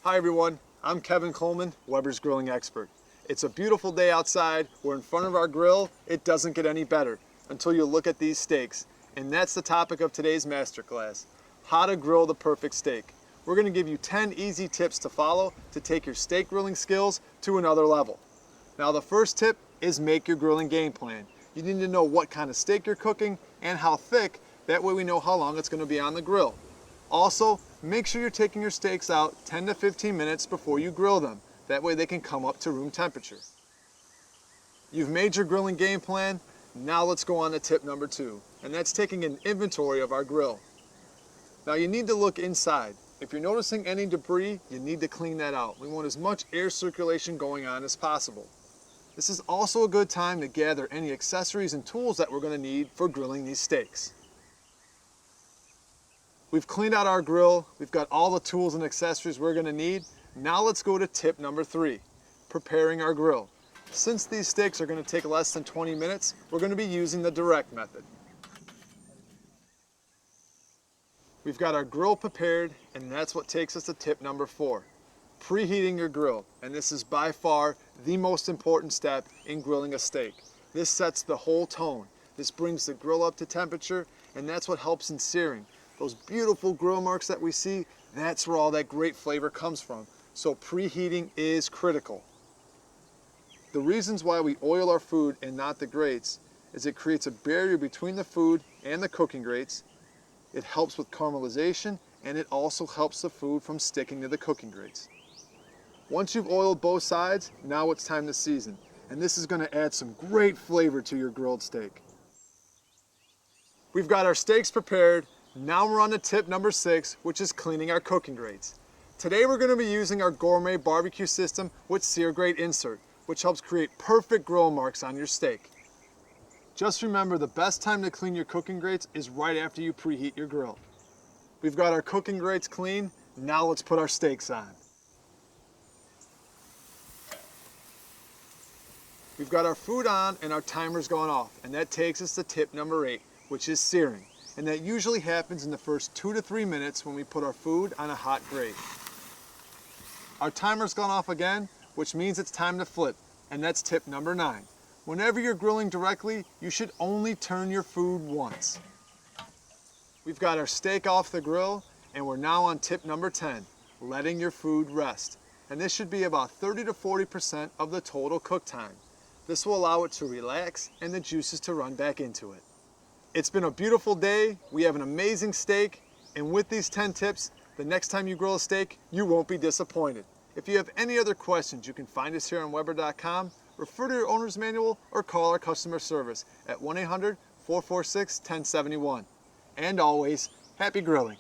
Hi everyone, I'm Kevin Coleman, Weber's grilling expert. It's a beautiful day outside. We're in front of our grill. It doesn't get any better until you look at these steaks. And that's the topic of today's masterclass, how to grill the perfect steak. We're going to give you 10 easy tips to follow to take your steak grilling skills to another level. Now the first tip is make your grilling game plan. You need to know what kind of steak you're cooking and how thick. That way we know how long it's going to be on the grill. Also, make sure you're taking your steaks out 10 to 15 minutes before you grill them. That way they can come up to room temperature. You've made your grilling game plan. Now let's go on to tip number 2, and that's taking an inventory of our grill. Now you need to look inside. If you're noticing any debris, you need to clean that out. We want as much air circulation going on as possible. This is also a good time to gather any accessories and tools that we're going to need for grilling these steaks. We've cleaned out our grill. We've got all the tools and accessories we're going to need. Now let's go to tip number 3, preparing our grill. Since these steaks are going to take less than 20 minutes, we're going to be using the direct method. We've got our grill prepared, and that's what takes us to tip number 4, preheating your grill. And this is by far the most important step in grilling a steak. This sets the whole tone. This brings the grill up to temperature, and that's what helps in searing. Those beautiful grill marks that we see, that's where all that great flavor comes from. So preheating is critical. The reasons why we oil our food and not the grates is it creates a barrier between the food and the cooking grates. It helps with caramelization, and it also helps the food from sticking to the cooking grates. Once you've oiled both sides, now it's time to season. And this is going to add some great flavor to your grilled steak. We've got our steaks prepared. Now we're on to tip number 6, which is cleaning our cooking grates. Today we're going to be using our gourmet barbecue system with sear grate insert, which helps create perfect grill marks on your steak. Just remember, the best time to clean your cooking grates is right after you preheat your grill. We've got our cooking grates clean. Now let's put our steaks on. We've got our food on and our timer's gone off, and that takes us to tip number 8, which is searing. And that usually happens in the first 2 to 3 minutes when we put our food on a hot grate. Our timer's gone off again, which means it's time to flip, and that's tip number 9. Whenever you're grilling directly, you should only turn your food once. We've got our steak off the grill, and we're now on tip number 10, letting your food rest. And this should be about 30 to 40% of the total cook time. This will allow it to relax and the juices to run back into it. It's been a beautiful day. We have an amazing steak, and with these 10 tips, the next time you grill a steak, you won't be disappointed. If you have any other questions, you can find us here on Weber.com, refer to your owner's manual, or call our customer service at 1-800-446-1071. And always, happy grilling.